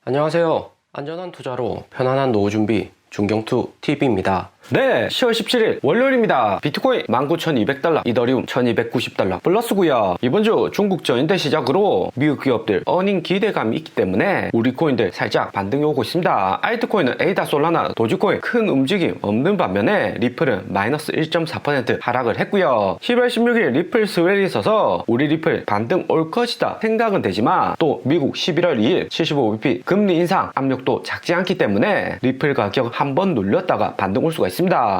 안녕하세요. 안전한 투자로 편안한 노후 준비 중경투TV입니다. 네, 10월 17일 월요일입니다. 비트코인 19,200달러, 이더리움 1,290달러 플러스고요. 이번 주 중국 전인대 시작으로 미국 기업들 어닝 기대감이 있기 때문에 우리 코인들 살짝 반등이 오고 있습니다. 알트코인은 에이다, 솔라나, 도지코인 큰 움직임 없는 반면에 리플은 마이너스 1.4% 하락을 했고요. 10월 16일 리플 스웰이 있어서 우리 리플 반등 올 것이다 생각은 되지만 또 미국 11월 2일 75bp 금리 인상 압력도 작지 않기 때문에 리플 가격 한번 눌렸다가 반등 올 수가 있습니다.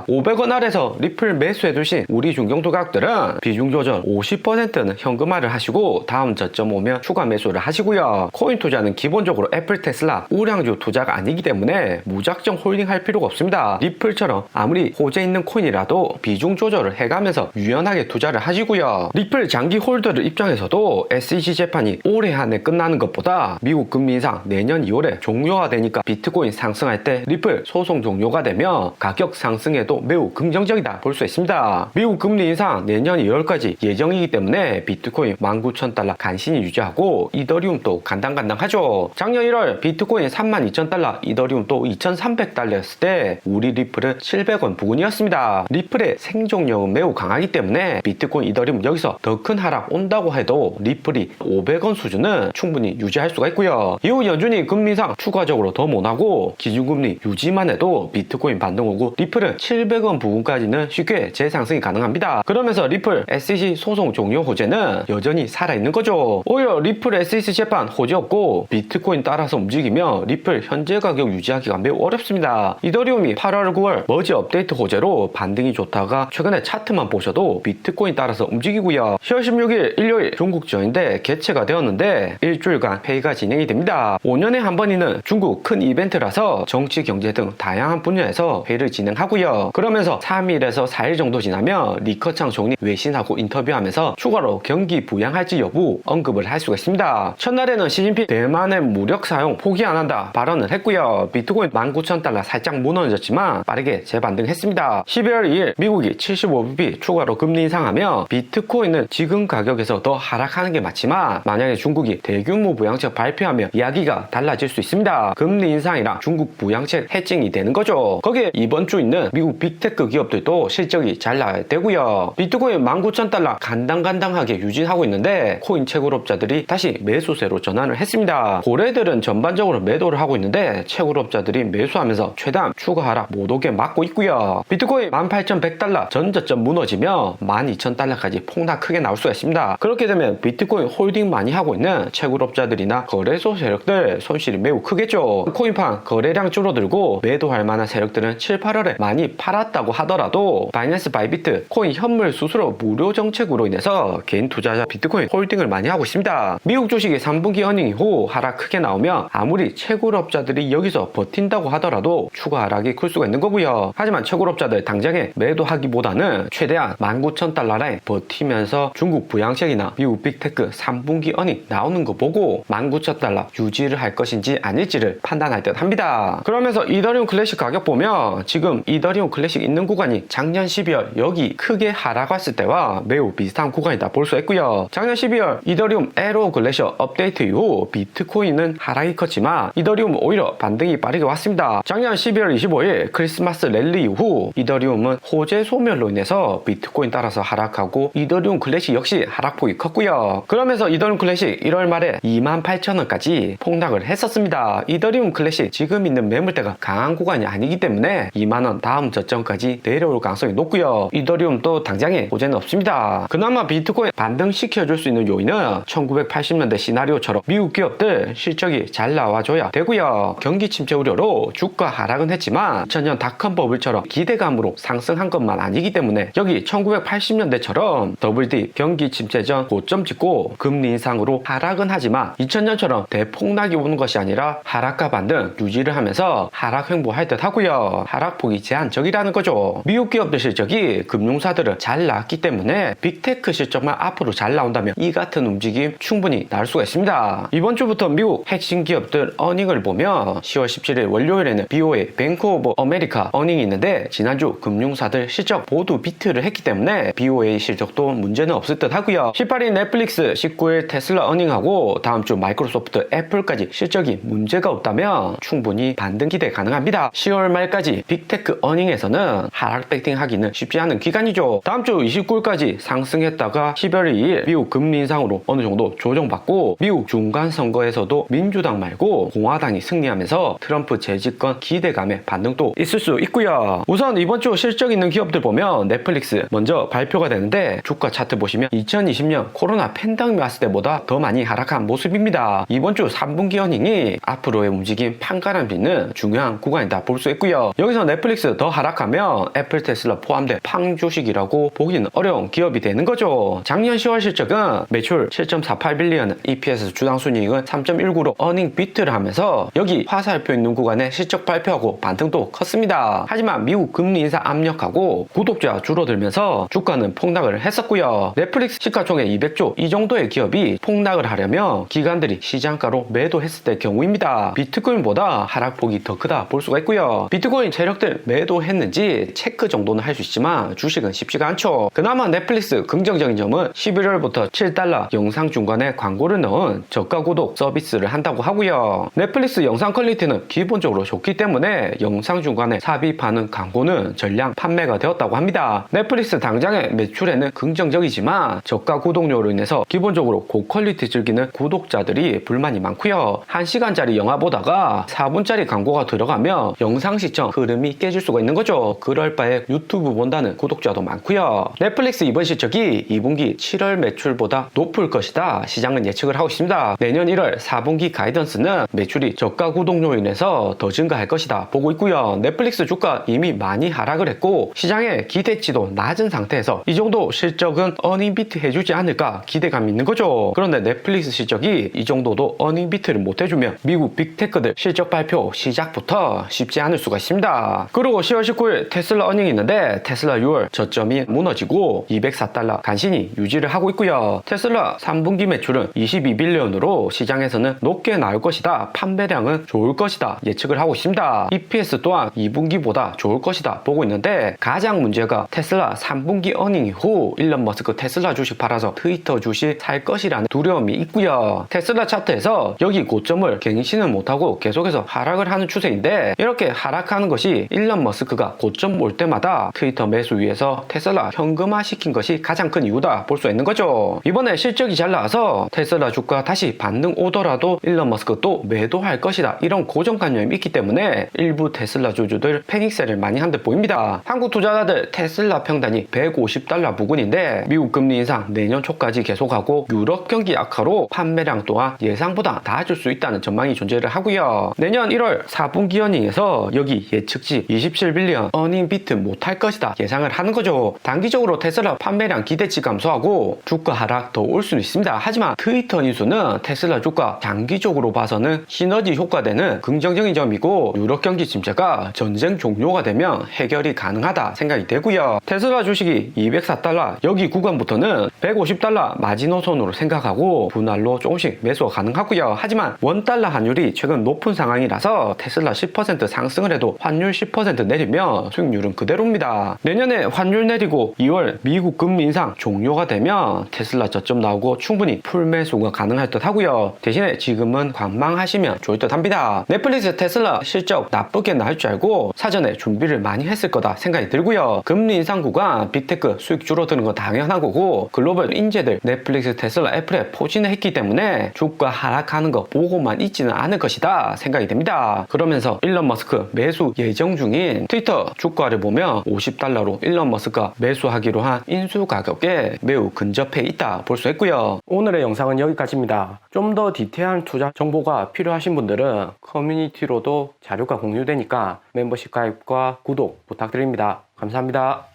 500원 아래서 리플 매수해두신 우리 중경투 가격들은 비중 조절 50%는 현금화를 하시고 다음 저점 오면 추가 매수를 하시고요. 코인 투자는 기본적으로 애플, 테슬라, 우량주 투자가 아니기 때문에 무작정 홀딩할 필요가 없습니다. 리플처럼 아무리 호재 있는 코인이라도 비중 조절을 해가면서 유연하게 투자를 하시고요. 리플 장기 홀더들 입장에서도 SEC 재판이 올해 안에 끝나는 것보다 미국 금리 인상 내년 2월에 종료가 되니까 비트코인 상승할 때 리플 소송 종료가 되면 가격 상승에도 매우 긍정적이다 볼 수 있습니다. 미국 금리 인상 내년 2월까지 예정이기 때문에 비트코인 19,000달러 간신히 유지하고 이더리움도 간당간당하죠. 작년 1월 비트코인 32,000달러, 이더리움도 2,300달러였을 때 우리 리플은 700원 부근이었습니다. 리플의 생존력은 매우 강하기 때문에 비트코인, 이더리움 여기서 더 큰 하락 온다고 해도 리플이 500원 수준은 충분히 유지할 수가 있고요. 이후 여전히 금리 인상 추가적으로 더 못하고 기준금리 유지만 해도 비트코인 반등 오고 리플은 700원 부근까지는 쉽게 재상승이 가능합니다. 그러면서 리플 SEC 소송 종료 호재는 여전히 살아있는 거죠. 오히려 리플 SEC 재판 호재 없고 비트코인 따라서 움직이며 리플 현재 가격 유지하기가 매우 어렵습니다. 이더리움이 8월 9월 머지 업데이트 호재로 반등이 좋다가 최근에 차트만 보셔도 비트코인 따라서 움직이고요. 10월 16일 일요일 중국 전인대 개최가 되었는데 일주일간 회의가 진행이 됩니다. 5년에 한 번이는 중국 큰 이벤트라서 정치, 경제 등 다양한 분야에서 회의를 진행하고요. 그러면서 3일에서 4일 정도 지나면 리커창 총리 외신하고 인터뷰하면서 추가로 경기 부양할지 여부 언급을 할 수가 있습니다. 첫날에는 시진핑 대만의 무력 사용 포기 안 한다 발언을 했고요. 비트코인 19,000달러 살짝 무너졌지만 빠르게 재반등했습니다. 12월 2일 미국이 75bp 추가로 금리 인상하며 비트코인은 지금 가격에서 더 하락하는 게 맞지만 만약에 중국이 대규모 부양책 발표하면 이야기가 달라질 수 있습니다. 금리 인상이랑 중국 부양책 해칭이 되는 거죠. 거기에 이번 주 있는 미국 빅테크 기업들도 실적이 잘 나와야 되고요. 비트코인 19,000달러 간당간당하게 유지하고 있는데 코인 채굴업자들이 다시 매수세로 전환을 했습니다. 고래들은 전반적으로 매도를 하고 있는데 채굴업자들이 매수하면서 최대한 추가 하락 못 오게 막고 있고요. 비트코인 18,100달러 전저점 무너지며 12,000달러까지 폭락 크게 나올 수가 있습니다. 그렇게 되면 비트코인 홀딩 많이 하고 있는 채굴업자들이나 거래소 세력들 손실이 매우 크겠죠. 코인판 거래량 줄어들고 매도할 만한 세력들은 7, 8월에 많이 팔았다고 하더라도 바이낸스 바이비트 코인 현물 수수료 무료 정책으로 인해서 개인 투자자 비트코인 홀딩을 많이 하고 있습니다. 미국 주식이 3분기 어닝 이후 하락 크게 나오면 아무리 채굴업자들이 여기서 버틴다고 하더라도 추가 하락이 클 수가 있는 거고요. 하지만 채굴업자들 당장에 매도하기보다는 최대한 19,000달러에 버티면서 중국 부양책이나 미국 빅테크 3분기 어닝 나오는 거 보고 19,000달러 유지를 할 것인지 아닐지를 판단할 듯 합니다. 그러면서 이더리움 클래식 가격 보면 지금 이더리움 클래식 있는 구간이 작년 12월 여기 크게 하락 왔을 때와 매우 비슷한 구간이다 볼 수 있고요. 작년 12월 이더리움 에로 글래셔 업데이트 이후 비트코인은 하락이 컸지만 이더리움은 오히려 반등이 빠르게 왔습니다. 작년 12월 25일 크리스마스 랠리 이후 이더리움은 호재 소멸로 인해서 비트코인 따라서 하락하고 이더리움 클래식 역시 하락폭이 컸고요. 그러면서 이더리움 클래식 1월 말에 28,000원까지 폭락을 했었습니다. 이더리움 클래식 지금 있는 매물대가 강한 구간이 아니기 때문에 2만원 다음 저점까지 내려올 가능성이 높고요. 이더리움도 당장에 호재는 없습니다. 그나마 비트코인 반등시켜줄 수 있는 요인은 1980년대 시나리오처럼 미국 기업들 실적이 잘 나와줘야 되고요. 경기 침체 우려로 주가 하락은 했지만 2000년 닷컴 버블처럼 기대감으로 상승한 것만 아니기 때문에 여기 1980년대처럼 WD 경기 침체 전 고점 찍고 금리 인상으로 하락은 하지만 2000년처럼 대폭락이 오는 것이 아니라 하락과 반등 유지를 하면서 하락 횡보 할 듯 하고요. 하락폭이 제한적이라는 거죠. 미국 기업들 실적이 금융사들은 잘 나왔기 때문에 빅테크 실적만 앞으로 잘 나온다면 이 같은 움직임 충분히 나올 수가 있습니다. 이번 주부터 미국 핵심 기업들 어닝을 보면 10월 17일 월요일에는 BOA 뱅크 오브 아메리카 어닝이 있는데 지난주 금융사들 실적 모두 비트를 했기 때문에 BOA 실적도 문제는 없을 듯 하고요. 18일 넷플릭스, 19일 테슬라 어닝하고 다음 주 마이크로소프트, 애플까지 실적이 문제가 없다면 충분히 반등 기대 가능합니다. 10월 말까지 빅테크 어닝에서는 하락 배팅하기는 쉽지 않은 기간이죠. 다음 주 29일까지 상승했다가 12월 2일 미국 금리 인상으로 어느 정도 조정받고 미국 중간 선거에서도 민주당 말고 공화당이 승리하면서 트럼프 재집권 기대감에 반등도 있을 수 있고요. 우선 이번 주 실적 있는 기업들 보면 넷플릭스 먼저 발표가 되는데 주가 차트 보시면 2020년 코로나 팬데믹 왔을 때보다 더 많이 하락한 모습입니다. 이번 주 3분기 어닝이 앞으로의 움직임 판가름 빚는 중요한 구간이다 볼 수 있고요. 여기서 넷플릭스 더 하락하면 애플, 테슬라 포함된 팡 주식이라고 보기는 어려운 기업이 되는 거죠. 작년 10월 실적은 매출 7.48빌리언, EPS 주당 순이익은 3.19로 어닝 비트를 하면서 여기 화살표 있는 구간에 실적 발표하고 반등도 컸습니다. 하지만 미국 금리 인상 압력하고 구독자 줄어들면서 주가는 폭락을 했었고요. 넷플릭스 시가총액 200조 이 정도의 기업이 폭락을 하려면 기관들이 시장가로 매도했을 때 경우입니다. 비트코인보다 하락폭이 더 크다 볼 수가 있고요. 비트코인 세력들 매도했는지 체크 정도는 할 수 있지만 주식은 쉽지가 않죠. 그나마 넷플릭스 긍정적인 점은 11월부터 $7 영상 중간에 광고를 넣은 저가 구독 서비스를 한다고 하고요. 넷플릭스 영상 퀄리티는 기본적으로 좋기 때문에 영상 중간에 삽입하는 광고는 전량 판매가 되었다고 합니다. 넷플릭스 당장의 매출에는 긍정적이지만 저가 구독료로 인해서 기본적으로 고퀄리티 즐기는 구독자들이 불만이 많고요. 1시간짜리 영화 보다가 4분짜리 광고가 들어가면 영상 시청 흐름이 깨질 수가 있는 거죠. 그럴 바에 유튜브 본다는 구독자도 많고요. 넷플릭스 이번 실적이 2분기 7월 매출보다 높을 것이다 시장은 예측을 하고 있습니다. 내년 1월 4분기 가이던스는 매출이 저가 구독료로 인해서 더 증가할 것이다 보고 있고요. 넷플릭스 주가 이미 많이 하락을 했고 시장의 기대치도 낮은 상태에서 이 정도 실적은 어닝 비트 해주지 않을까 기대감이 있는 거죠. 그런데 넷플릭스 실적이 이 정도도 어닝 비트를 못 해주면 미국 빅테크들 실적 발표 시작부터 쉽지 않을 수가 있습니다. 그리고 10월 19일 테슬라 어닝이 있는데 테슬라 6월 저점이 무너지고 $204 간신히 유지를 하고 있고요. 테슬라 3분기 매출은 22빌리언으로 시장에서는 높게 나올 것이다, 판매량은 좋을 것이다 예측을 하고 있습니다. EPS 또한 2분기보다 좋을 것이다 보고 있는데 가장 문제가 테슬라 3분기 어닝 이후 일론 머스크 테슬라 주식 팔아서 트위터 주식 살 것이라는 두려움이 있고요. 테슬라 차트에서 여기 고점을 갱신을 못하고 계속해서 하락을 하는 추세인데 이렇게 하락하는 것이 일론 머스크가 고점 올 때마다 트위터 매수 위해서 테슬라 현금화 시킨 것이 가장 큰 이유다 볼 수 있는 거죠. 이번에 실적이 잘 나와서 테슬라 주가 다시 반등 오더라도 일론 머스크 또 매도할 것이다 이런 고정관념이 있기 때문에 일부 테슬라 주주들 패닉셀을 많이 한 듯 보입니다. 한국 투자자들 테슬라 평단이 $150 부근인데 미국 금리 인상 내년 초까지 계속하고 유럽 경기 악화로 판매량 또한 예상보다 낮아질 수 있다는 전망이 존재를 하고요. 내년 1월 4분기 어닝에서 여기 예측치 27빌리언 어닝 비트 못할 것이다 예상을 하는 거죠. 단기적으로 테슬라 판매량 기대치 감소하고 주가 하락 더 올 수는 있습니다. 하지만 트위터 인수는 테슬라 주가 장기적으로 봐서는 시너지 효과되는 긍정적인 점이고 유럽 경기 침체가 전쟁 종료가 되면 해결이 가능하다 생각이 되고요. 테슬라 주식이 $204 여기 구간부터는 $150 마지노선으로 생각하고 분할로 조금씩 매수가 가능하고요. 하지만 $1 환율이 최근 높은 상황이라서 테슬라 10% 상승을 해도 환율 10% 내리면 수익률은 그대로입니다. 내년에 환율 내리고 2월 미국 금리 인상 종료가 되면 테슬라 저점 나오고 충분히 풀매수가 가능할 듯 하고요. 대신에 지금은 관망하시면 좋을 듯 합니다. 넷플릭스 테슬라 실적 나쁘게 나올 줄 알고 사전에 준비를 많이 했을 거다 생각이 들고요. 금리 인상 구간 빅테크 수익 줄어드는 건 당연한 거고 글로벌 인재들 넷플릭스, 테슬라, 애플에 포진을 했기 때문에 주가 하락하는 거 보고만 있지는 않을 것이다 생각이 됩니다. 그러면서 일론 머스크 매수 예정 중인 트위터 주가를 보면 $50로 일론 머스크가 매수하기로 한 인수 가격에 매우 근접해 있다 볼 수 있고요. 오늘의 영상은 여기까지입니다. 좀 더 디테일한 투자 정보가 필요하신 분들은 커뮤니티로도 자료가 공유되니까 멤버십 가입과 구독 부탁드립니다. 감사합니다.